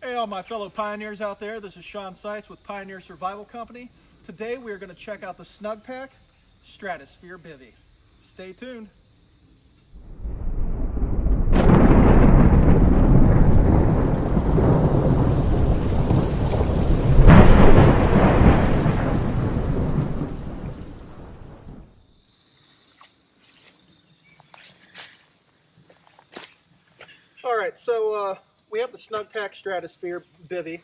Hey all my fellow pioneers out there, this is Shawn with Pioneer Survival Company. Today we are going to check out the Snugpak Stratosphere Bivy. Stay tuned. Alright, so we have the Snugpak Stratosphere Bivy.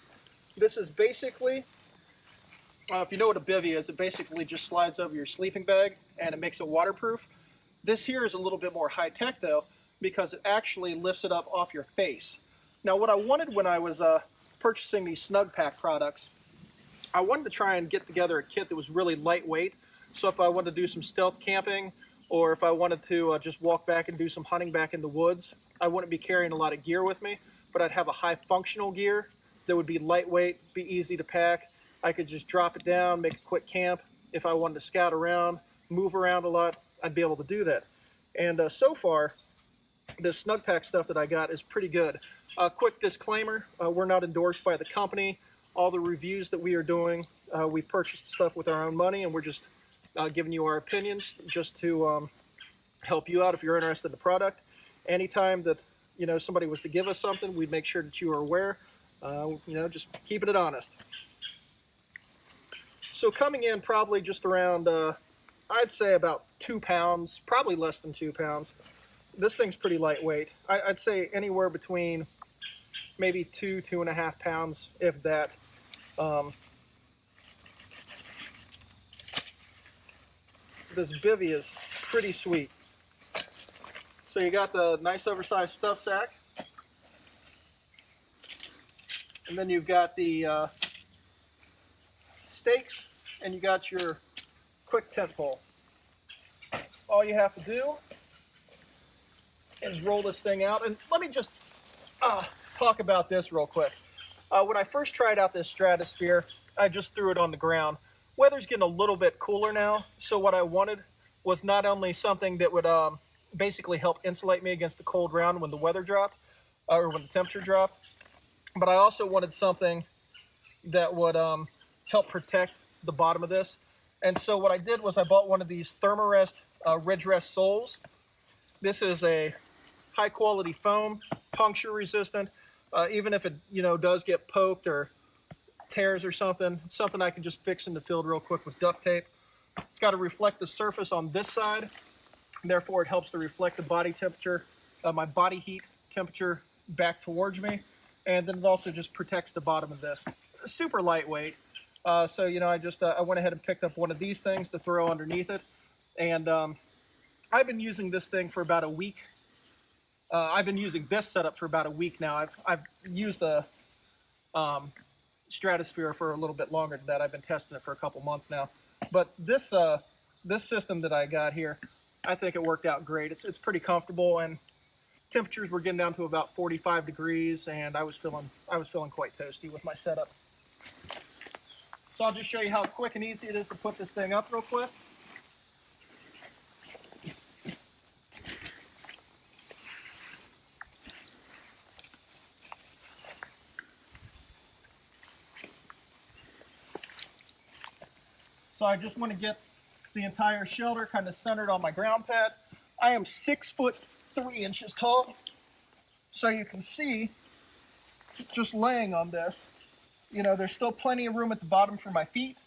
This is basically, if you know what a bivy is, it basically just slides over your sleeping bag and it makes it waterproof. This here is a little bit more high-tech though, because it actually lifts it up off your face. Now what I wanted when I was purchasing these Snugpak products, I wanted to try and get together a kit that was really lightweight. So if I wanted to do some stealth camping, or if I wanted to just walk back and do some hunting back in the woods, I wouldn't be carrying a lot of gear with me, but I'd have a high functional gear that would be lightweight, be easy to pack. I could just drop it down, make a quick camp. If I wanted to scout around, move around a lot, I'd be able to do that. And so far, this Snugpak stuff that I got is pretty good. Quick disclaimer, we're not endorsed by the company. All the reviews that we are doing, we've purchased stuff with our own money, and we're just giving you our opinions just to help you out if you're interested in the product. Anytime that somebody was to give us something, we'd make sure that you are aware. Just keeping it honest. So coming in probably just around, I'd say about 2 pounds, probably less than 2 pounds. This thing's pretty lightweight. I'd say anywhere between maybe 2.5 pounds, if that. This bivy is pretty sweet. So you got the nice oversized stuff sack, and then you've got the stakes, and you got your quick tent pole. All you have to do is roll this thing out, and let me just talk about this real quick. When I first tried out this Stratosphere, I just threw it on the ground. Weather's getting a little bit cooler now, so what I wanted was not only something that would basically help insulate me against the cold ground when the weather dropped, or when the temperature dropped, but I also wanted something that would help protect the bottom of this. And so what I did was I bought one of these Thermarest Ridge Rest soles. This is a high quality foam, puncture resistant. Even if it does get poked or tears or something, it's something I can just fix in the field real quick with duct tape. It's got to reflect the surface on this side, therefore it helps to reflect the body temperature, my body heat temperature back towards me, and then it also just protects the bottom of this. Super lightweight. So I went ahead and picked up one of these things to throw underneath it, and I've been using this thing for about a week. I've been using this setup for about a week now. I've used the Stratosphere for a little bit longer than that. I've been testing it for a couple months now. But this system that I got here, I think it worked out great. It's pretty comfortable, and temperatures were getting down to about 45 degrees, and I was feeling quite toasty with my setup. So I'll just show you how quick and easy it is to put this thing up real quick. So I just want to get the entire shelter kind of centered on my ground pad. I am 6'3" tall. So you can see, just laying on this, there's still plenty of room at the bottom for my feet.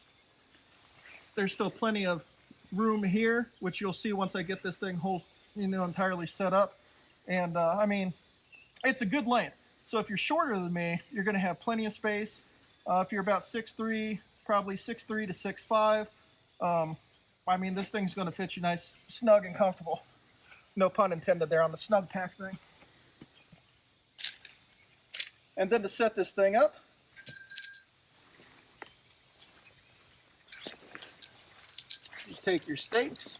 There's still plenty of room here, which you'll see once I get this thing entirely set up. And I mean, it's a good length. So if you're shorter than me, you're going to have plenty of space. If you're about 6'3", probably 6'3" to 6'5", I mean, this thing's going to fit you nice, snug, and comfortable. No pun intended there on the Snugpak thing. And then to set this thing up, just take your stakes,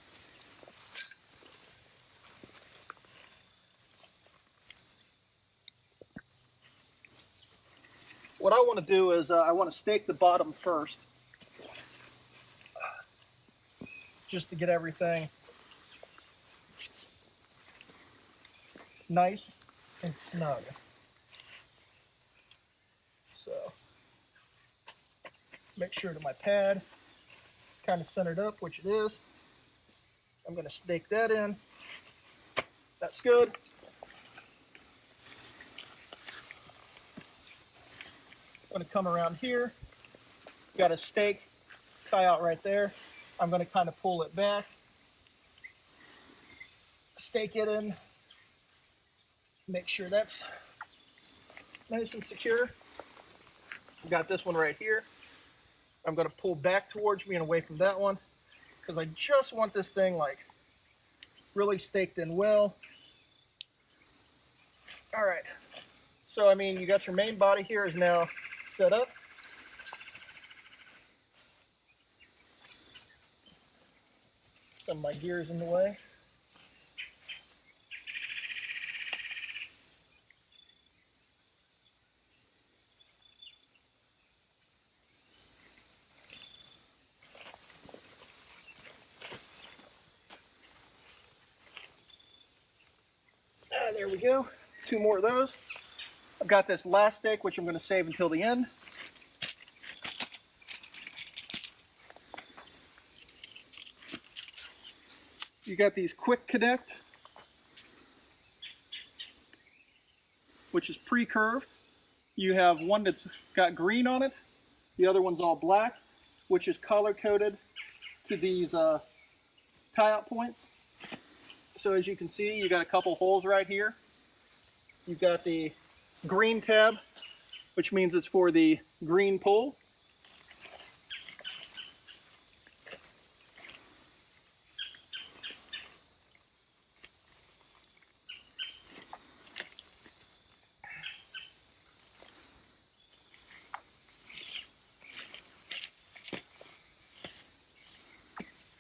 what I want to do is I want to stake the bottom first, just to get everything nice and snug. Make sure that my pad is kind of centered up, which it is. I'm going to stake that in. That's good. I'm going to come around here. Got a stake, tie out right there. I'm going to kind of pull it back, stake it in, make sure that's nice and secure. Got this one right here. I'm going to pull back towards me and away from that one because I just want this thing like really staked in well. All right. So, I mean, you got your main body here is now set up. Some of my gears in the way. There we go. 2 more of those. I've got this last stake, which I'm going to save until the end. You got these quick connect, which is pre-curved. You have one that's got green on it. The other one's all black, which is color-coded to these tie-out points. So as you can see, you got a couple holes right here. You've got the green tab, which means it's for the green pole.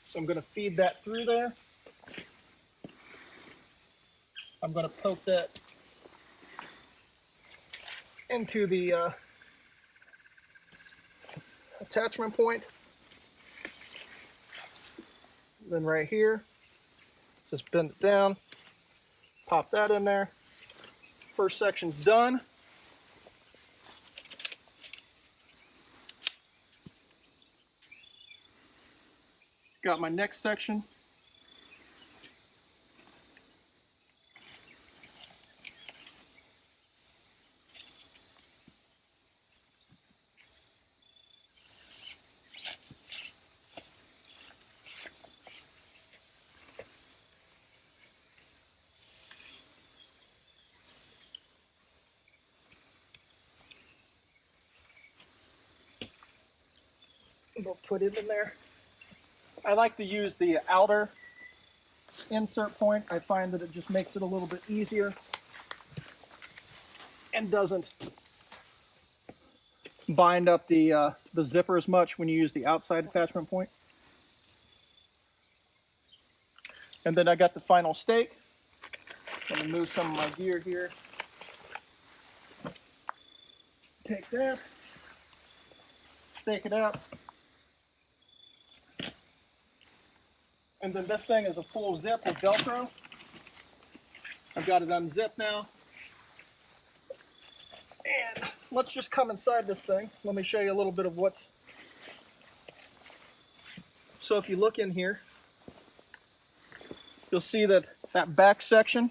So I'm going to feed that through there. I'm going to poke that into the attachment point. Then right here, just bend it down, pop that in there. First section's done. Got my next section. We'll put it in there. I like to use the outer insert point. I find that it just makes it a little bit easier and doesn't bind up the zipper as much when you use the outside attachment point. And then I got the final stake. I'm going to move some of my gear here. Take that, stake it out. And then this thing is a full zip with Velcro. I've got it unzipped now. And let's just come inside this thing. Let me show you a little bit of what's... So if you look in here, you'll see that that back section,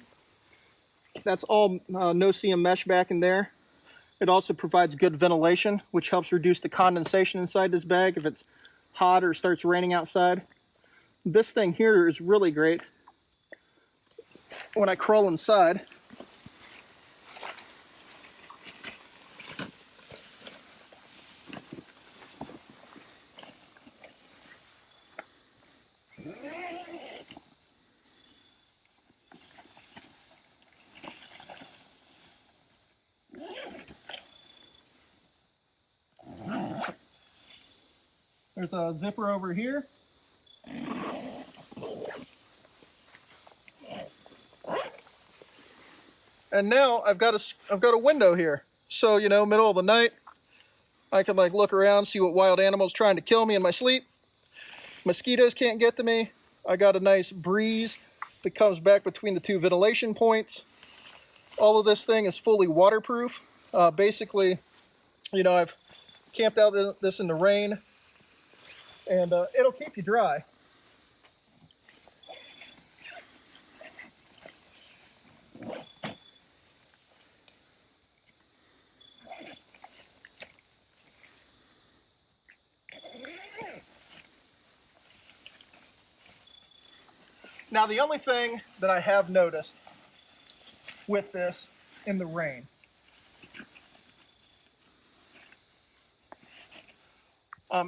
that's all no-seam mesh back in there. It also provides good ventilation, which helps reduce the condensation inside this bag if it's hot or starts raining outside. This thing here is really great. When I crawl inside, there's a zipper over here. And now I've got a window here. So, you know, middle of the night, I can like look around, see what wild animal's trying to kill me in my sleep. Mosquitoes can't get to me. I got a nice breeze that comes back between the 2 ventilation points. All of this thing is fully waterproof. Basically, you know, I've camped out this in the rain, and it'll keep you dry. Now, the only thing that I have noticed with this in the rain,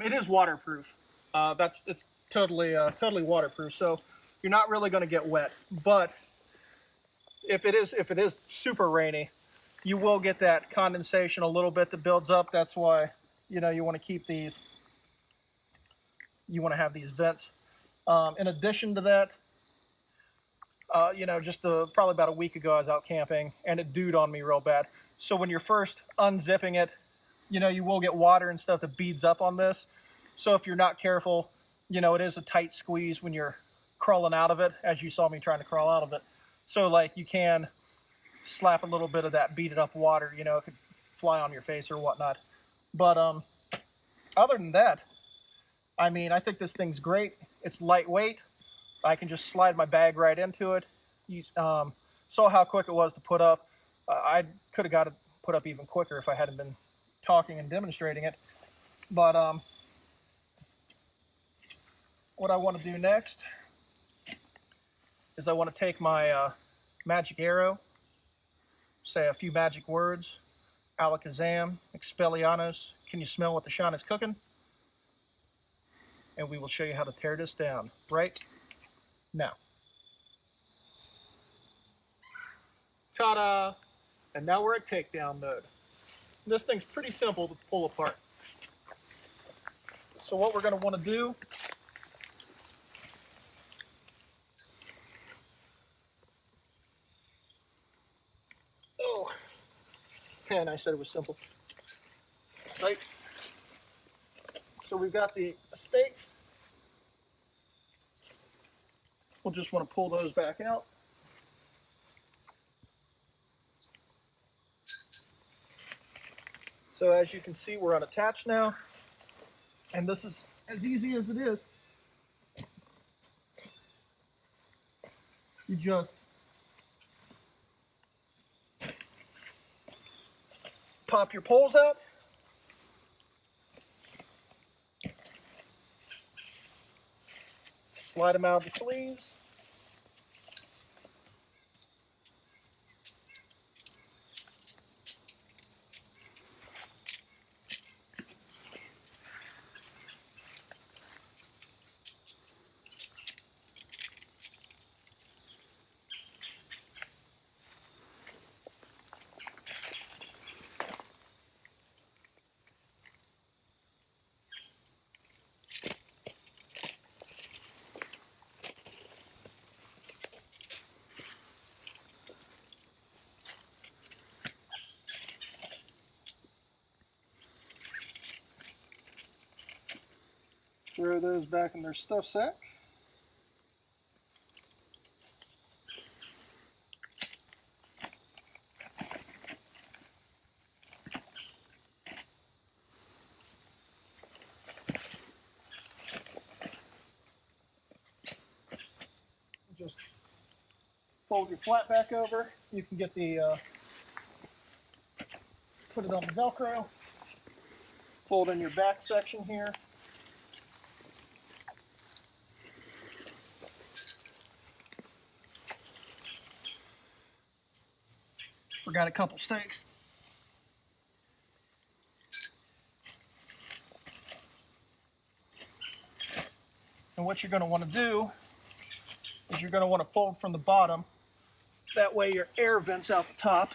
it is waterproof. It's totally waterproof, so you're not really going to get wet. But if it is super rainy, you will get that condensation a little bit that builds up. That's why, you know, you want to keep these. You want to have these vents. In addition to that, you know, just probably about a week ago, I was out camping and it dewed on me real bad. So when you're first unzipping it, you know, you will get water and stuff that beads up on this. So if you're not careful, you know, it is a tight squeeze when you're crawling out of it, as you saw me trying to crawl out of it. So like you can slap a little bit of that beaded up water, you know, it could fly on your face or whatnot. But other than that, I mean, I think this thing's great. It's lightweight. I can just slide my bag right into it. You saw how quick it was to put up. I could have got it put up even quicker if I hadn't been talking and demonstrating it. But what I want to do next is I want to take my magic arrow, say a few magic words, Alakazam, Expelliarmus, can you smell what the Shawn is cooking? And we will show you how to tear this down right now. Ta-da! And now we're at takedown mode. This thing's pretty simple to pull apart. So what we're going to want to do and I said it was simple. Right. So we've got the stakes. We'll just want to pull those back out. So as you can see, we're unattached now. And this is as easy as it is. You just pop your poles out. Slide them out of the sleeves. Throw those back in their stuff sack. Just fold your flat back over. You can get the, put it on the Velcro. Fold in your back section here. Forgot a couple stakes. And what you're going to want to do is you're going to want to fold from the bottom. That way your air vents out the top.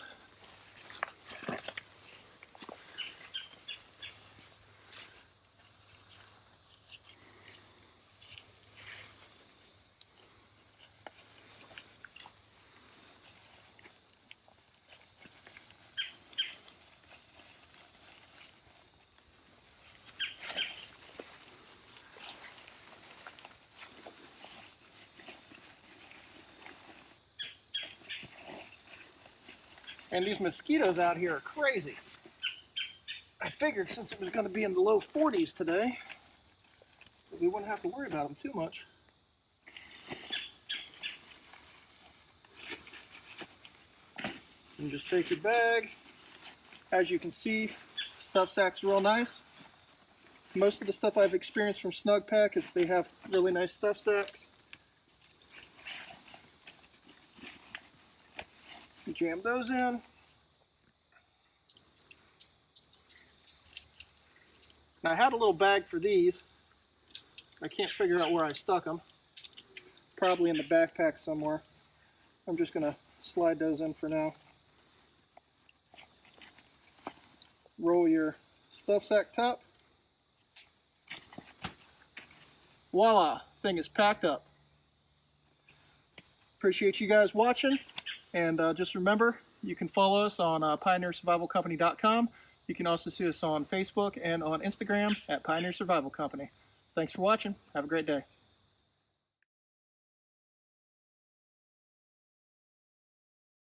And these mosquitoes out here are crazy. I figured since it was going to be in the low 40s today, that we wouldn't have to worry about them too much. And just take your bag. As you can see, stuff sack's real nice. Most of the stuff I've experienced from Snugpak is they have really nice stuff sacks. Jam those in. Now I had a little bag for these. I can't figure out where I stuck them. Probably in the backpack somewhere. I'm just going to slide those in for now. Roll your stuff sack top. Voila, thing is packed up. Appreciate you guys watching, and just remember, you can follow us on pioneersurvivalcompany.com. You can also see us on Facebook and on Instagram at Pioneer Survival Company. Thanks for watching. Have a great day.